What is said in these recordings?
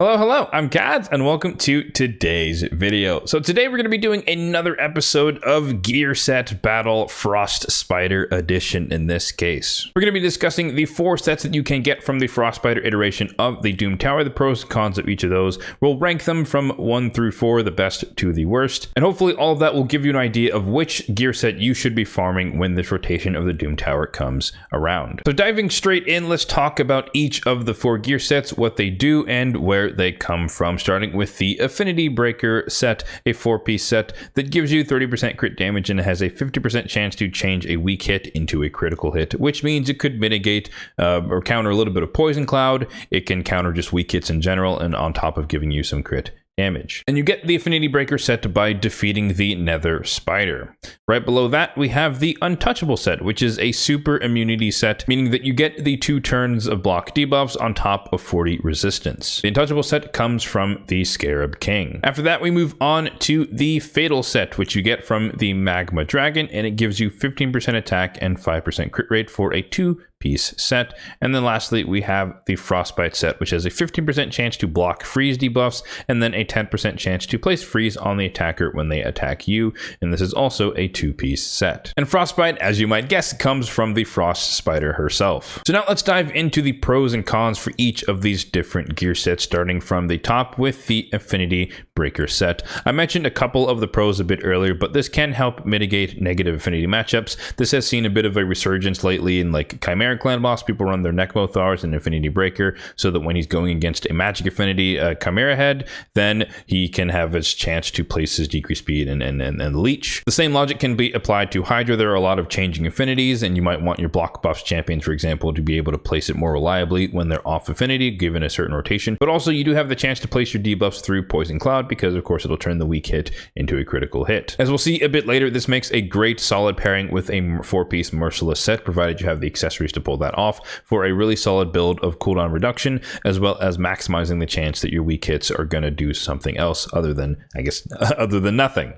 Hello, I'm Kads, and welcome to today's video. So today we're going to be doing another episode of Gear Set Battle Frostbite Edition in this case. We're going to be discussing the 4 sets that you can get from the Frostbite iteration of the Doom Tower, the pros and cons of each of those. We'll rank them from 1 through 4, the best to the worst, and hopefully all of that will give you an idea of which gear set you should be farming when this rotation of the Doom Tower comes around. So diving straight in, let's talk about each of the 4 gear sets, what they do, and where they come from, starting with the Affinity Breaker set, a 4-piece set that gives you 30% crit damage and has a 50% chance to change a weak hit into a critical hit, which means it could mitigate or counter a little bit of Poison Cloud. It can counter just weak hits in general, and on top of giving you some crit damage. And you get the Affinity Breaker set by defeating the Nether Spider. Right below that, we have the Untouchable set, which is a super immunity set, meaning that you get the 2 turns of block debuffs on top of 40 resistance. The Untouchable set comes from the Scarab King. After that, we move on to the Fatal set, which you get from the Magma Dragon, and it gives you 15% attack and 5% crit rate for a 2-piece set. And then lastly, we have the Frostbite set, which has a 15% chance to block freeze debuffs, and then a 10% chance to place freeze on the attacker when they attack you. And this is also a 2-piece set. And Frostbite, as you might guess, comes from the Frost Spider herself. So now let's dive into the pros and cons for each of these different gear sets, starting from the top with the Affinity Breaker set. I mentioned a couple of the pros a bit earlier, but this can help mitigate negative affinity matchups. This has seen a bit of a resurgence lately in like Chimera Clan boss. People run their Nekmothars and Affinity Breaker so that when he's going against a magic affinity Chimera head, then he can have his chance to place his decreased speed and leech. The same logic can be applied to Hydra. There are a lot of changing affinities, and you might want your block buffs champions, for example, to be able to place it more reliably when they're off affinity, given a certain rotation. But also you do have the chance to place your debuffs through Poison Cloud, because of course it'll turn the weak hit into a critical hit. As we'll see a bit later, this makes a great solid pairing with a 4-piece Merciless set, provided you have the accessories to pull that off, for a really solid build of cooldown reduction, as well as maximizing the chance that your weak hits are going to do something else other than, I guess, other than nothing.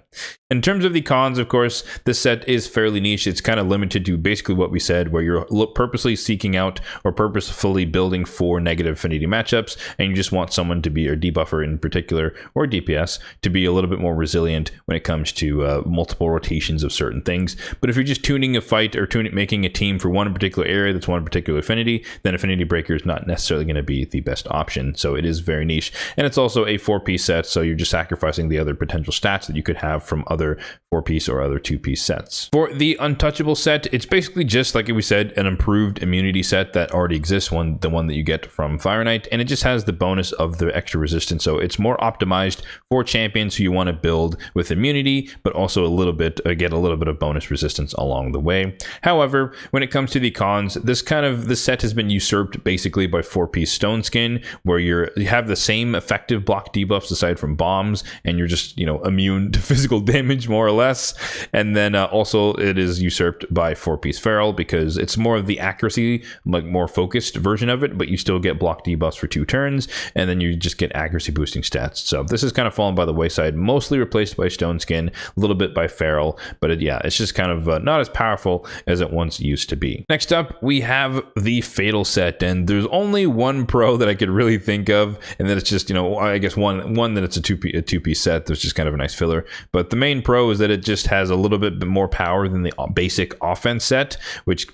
In terms of the cons, of course, this set is fairly niche. It's kind of limited to basically what we said, where you're purposely seeking out or purposefully building for negative affinity matchups, and you just want someone to be, or debuffer in particular, or DPS, to be a little bit more resilient when it comes to multiple rotations of certain things. But if you're just tuning a fight or making a team for one particular area that's one particular affinity, then Affinity Breaker is not necessarily going to be the best option. So it is very niche, and it's also a 4-piece set, so you're just sacrificing the other potential stats that you could have from other 4-piece or other 2-piece sets. For the Untouchable set, it's basically just, like we said, an improved immunity set that already exists, the one that you get from Fire Knight, and it just has the bonus of the extra resistance. So it's more optimized for champions who you want to build with immunity, but also get a little bit of bonus resistance along the way. However, when it comes to the cons, this set has been usurped basically by 4-piece Stone Skin, where you have the same effective block debuffs aside from bombs, and you're just immune to physical damage more or less. And then also it is usurped by 4-piece Feral, because it's more of the accuracy, like more focused version of it, but you still get block debuffs for 2 turns, and then you just get accuracy boosting stats. So this has kind of fallen by the wayside, mostly replaced by Stone Skin, a little bit by Feral, but it's just kind of not as powerful as it once used to be. Next up, we have the Fatal set, and there's only one pro that I could really think of, and then it's just, I guess one that it's a 2-piece set. There's just kind of a nice filler, but the main pro is that it just has a little bit more power than the basic offense set,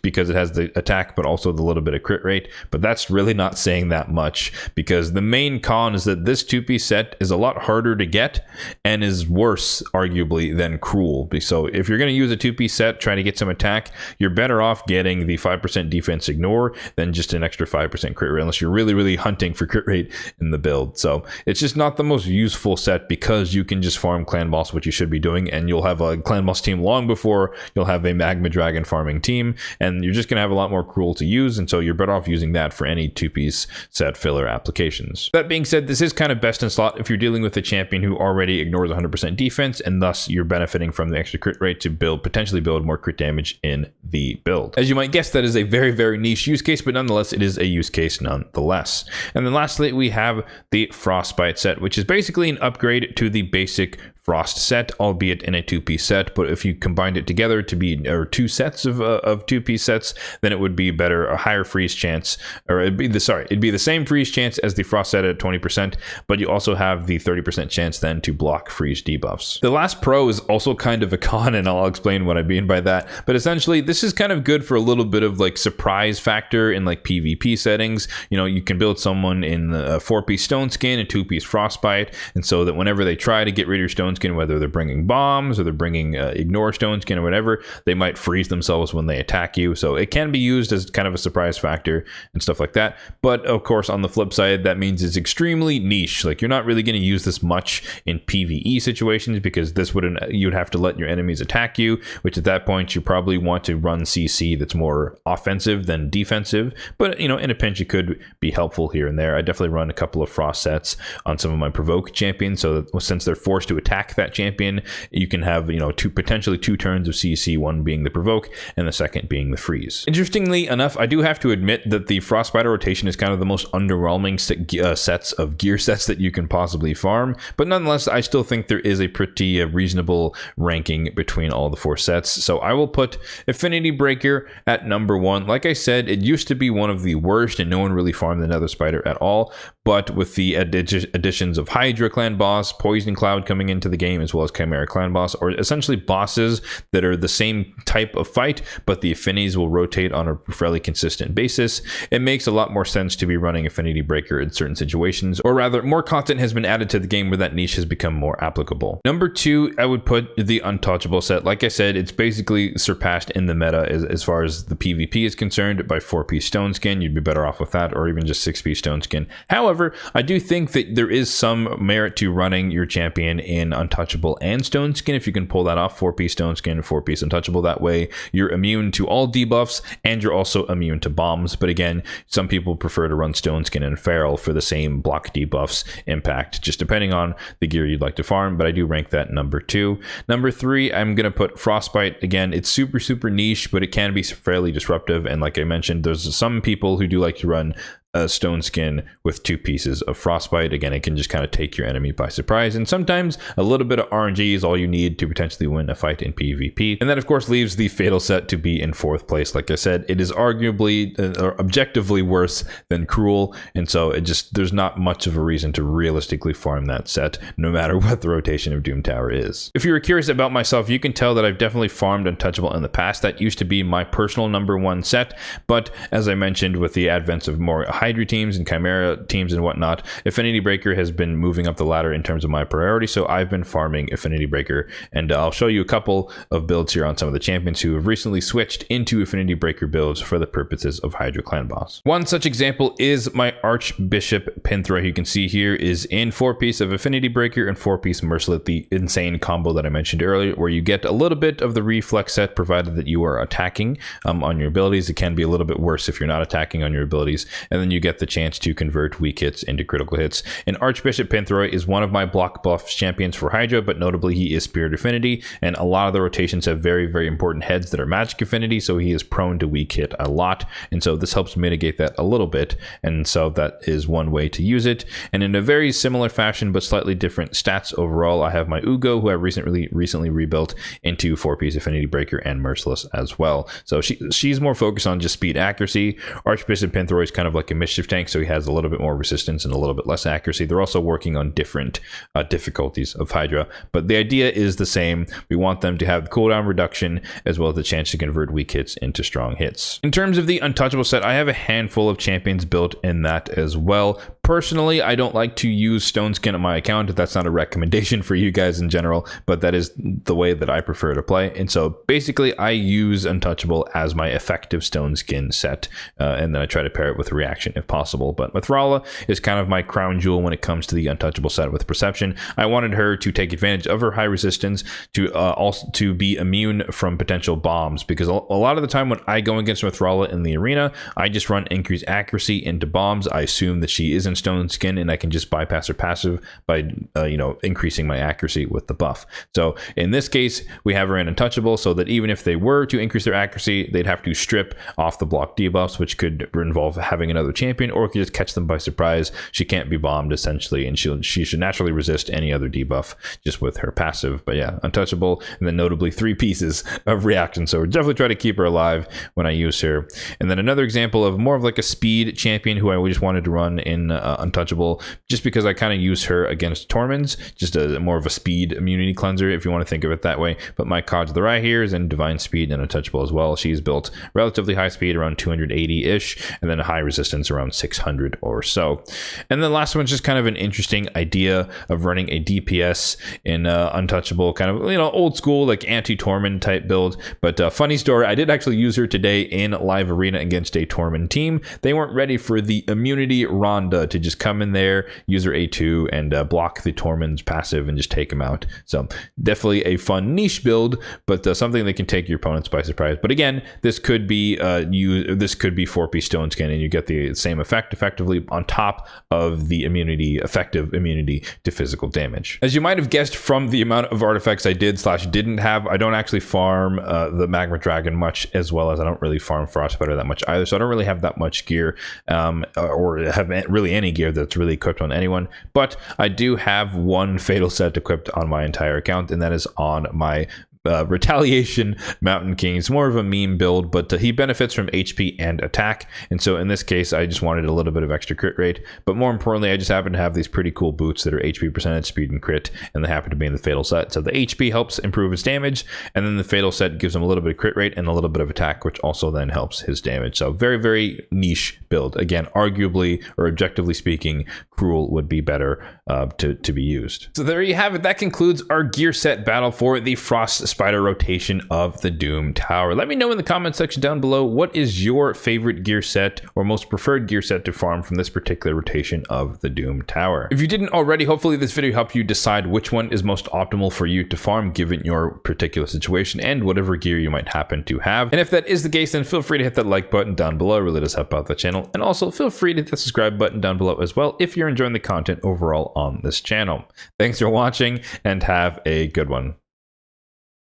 because it has the attack but also the little bit of crit rate. But that's really not saying that much, because the main con is that this 2-piece set is a lot harder to get and is worse arguably than Cruel. So if you're going to use a 2-piece set trying to get some attack, you're better off getting the 5% defense ignore than just an extra 5% crit rate, unless you're really hunting for crit rate in the build. So it's just not the most useful set, because you can just farm clan boss, which you should be doing, and you'll have a clan boss team long before you'll have a Magma Dragon farming team, and you're just going to have a lot more Cruel to use, and so you're better off using that for any 2-piece set filler applications. That being said, this is kind of best in slot if you're dealing with a champion who already ignores 100% defense, and thus you're benefiting from the extra crit rate to potentially build more crit damage in the build. As you might guess, that is a very niche use case, but nonetheless it is a use case nonetheless. And then lastly, we have the Frostbite set, which is basically an upgrade to the basic Frost set, albeit in a 2-piece set. But if you combined it together to be two sets of 2-piece sets, then it would be better, a higher freeze chance, or it'd be the same freeze chance as the Frost set at 20%, but you also have the 30% chance then to block freeze debuffs. The last pro is also kind of a con, and I'll explain what I mean by that. But essentially, this is kind of good for a little bit of like surprise factor in like PvP settings. You know, you can build someone in a 4-piece stone skin, a 2-piece frostbite, and so that whenever they try to get rid of your stone skin, whether they're bringing bombs or they're bringing ignore stone skin or whatever, they might freeze themselves when they attack you. So it can be used as kind of a surprise factor and stuff like that. But of course, on the flip side, that means it's extremely niche. Like, you're not really going to use this much in PvE situations, because this you'd have to let your enemies attack you, which at that point you probably want to run CC that's more offensive than defensive. But you know, in a pinch, it could be helpful here and there. I definitely run a couple of frost sets on some of my provoke champions, so that since they're forced to attack that champion, you can have, you know, potentially two turns of CC, one being the provoke and the second being the freeze. Interestingly enough, I do have to admit that the Frostbite rotation is kind of the most underwhelming sets of gear sets that you can possibly farm, but nonetheless, I still think there is a pretty reasonable ranking between all the 4 sets. So I will put Affinity Breaker at number 1. Like I said, it used to be one of the worst, and no one really farmed the Nether Spider at all, but with the additions of Hydra Clan Boss, Poison Cloud coming into the game, as well as Chimera Clan Boss, or essentially bosses that are the same type of fight, but the affinities will rotate on a fairly consistent basis, it makes a lot more sense to be running Affinity Breaker in certain situations, or rather, more content has been added to the game where that niche has become more applicable. Number 2, I would put the Untouchable set. Like I said, it's basically surpassed in the meta as far as the PvP is concerned by 4-piece stone skin. You'd be better off with that, or even just 6-piece stone skin. However, I do think that there is some merit to running your champion in Untouchable and stone skin if you can pull that off. 4-piece stone skin, 4-piece Untouchable. That way you're immune to all debuffs and you're also immune to bombs. But again, some people prefer to run stone skin and feral for the same block debuffs impact, just depending on the gear you'd like to farm. But I do rank that number 2. Number 3, I'm gonna put Frostbite. Again, it's super niche, but it can be fairly disruptive, and like I mentioned, there's some people who do like to run stone skin with 2 pieces of frostbite. Again, it can just kind of take your enemy by surprise, and sometimes a little bit of RNG is all you need to potentially win a fight in PvP. And that of course leaves the fatal set to be in 4th place. Like I said, it is arguably or objectively worse than cruel, and so there's not much of a reason to realistically farm that set, no matter what the rotation of Doom Tower is. If you were curious about myself, you can tell that I've definitely farmed Untouchable in the past. That used to be my personal number 1 set, but as I mentioned, with the advent of more Hydra teams and Chimera teams and whatnot, Affinity Breaker has been moving up the ladder in terms of my priority, so I've been farming Affinity Breaker, and I'll show you a couple of builds here on some of the champions who have recently switched into Affinity Breaker builds for the purposes of Hydra Clan Boss. One such example is my Archbishop Pinthra. You can see here is in 4-piece of Affinity Breaker and 4-piece Merciless, the insane combo that I mentioned earlier, where you get a little bit of the reflex set provided that you are attacking on your abilities. It can be a little bit worse if you're not attacking on your abilities, and then you get the chance to convert weak hits into critical hits. And Archbishop Pinthroy is one of my block buff champions for Hydra, but notably he is Spirit Affinity, and a lot of the rotations have very important heads that are magic affinity, so he is prone to weak hit a lot, and so this helps mitigate that a little bit, and so that is one way to use it. And in a very similar fashion but slightly different stats overall, I have my Ugo, who I recently rebuilt into 4-piece Affinity Breaker and Merciless as well. So she's more focused on just speed accuracy. Archbishop Pinthroy is kind of like a mischief tank, so he has a little bit more resistance and a little bit less accuracy. They're also working on different difficulties of Hydra, but the idea is the same. We want them to have the cooldown reduction as well as the chance to convert weak hits into strong hits. In terms of the Untouchable set, I have a handful of champions built in that as well. Personally, I don't like to use stone skin on my account. That's not a recommendation for you guys in general, but that is the way that I prefer to play. And so basically I use Untouchable as my effective stone skin set, and then I try to pair it with reaction if possible. But Mithrala is kind of my crown jewel when it comes to the Untouchable set with Perception. I wanted her to take advantage of her high resistance to also to be immune from potential bombs, because a lot of the time when I go against Mithrala in the arena, I just run increased accuracy into bombs. I assume that she isn't stone skin, and I can just bypass her passive by increasing my accuracy with the buff. So in this case, we have her in Untouchable, so that even if they were to increase their accuracy, they'd have to strip off the block debuffs, which could involve having another champion, or could just catch them by surprise. She can't be bombed essentially, and she should naturally resist any other debuff just with her passive. But yeah, Untouchable, and then notably 3 pieces of reaction. So we're definitely trying to keep her alive when I use her. And then another example of more of like a speed champion who I just wanted to run in Untouchable, just because I kind of use her against Torments, just more of a speed immunity cleanser if you want to think of it that way. But my cog to the right here is in divine speed and Untouchable as well. She's built relatively high speed, around 280-ish, and then a high resistance around 600 or so. And then the last one's just kind of an interesting idea of running a DPS in Untouchable, kind of old school like anti-Torment type build. But funny story, I did actually use her today in live arena against a Torment team. They weren't ready for the immunity Rhonda to just come in there, use her A2, and block the Torment's passive and just take him out. So definitely a fun niche build, but something that can take your opponents by surprise. But again, this could be this could be 4-piece stone skin, and you get the same effect effectively on top of the immunity, effective immunity to physical damage. As you might have guessed from the amount of artifacts I didn't have, I don't actually farm the Magma Dragon much, as well as I don't really farm Frostbite that much either. So I don't really have that much gear, or have really any gear that's really equipped on anyone. But I do have one fatal set equipped on my entire account, and that is on my Retaliation Mountain King. It's more of a meme build, but he benefits from HP and attack, and so in this case I just wanted a little bit of extra crit rate. But more importantly, I just happen to have these pretty cool boots that are HP percentage, speed, and crit, and they happen to be in the fatal set. So the HP helps improve his damage, and then the fatal set gives him a little bit of crit rate and a little bit of attack, which also then helps his damage. So very, very niche build. Again, arguably, or objectively speaking, Cruel would be better to be used. So there you have it. That concludes our gear set battle for the Frostbite rotation of the Doom Tower. Let me know in the comment section down below, what is your favorite gear set or most preferred gear set to farm from this particular rotation of the Doom Tower. If you didn't already, hopefully this video helped you decide which one is most optimal for you to farm given your particular situation and whatever gear you might happen to have. And if that is the case, then feel free to hit that like button down below. It really does help out the channel. And also feel free to hit the subscribe button down below as well if you're enjoying the content overall on this channel. Thanks for watching, and have a good one.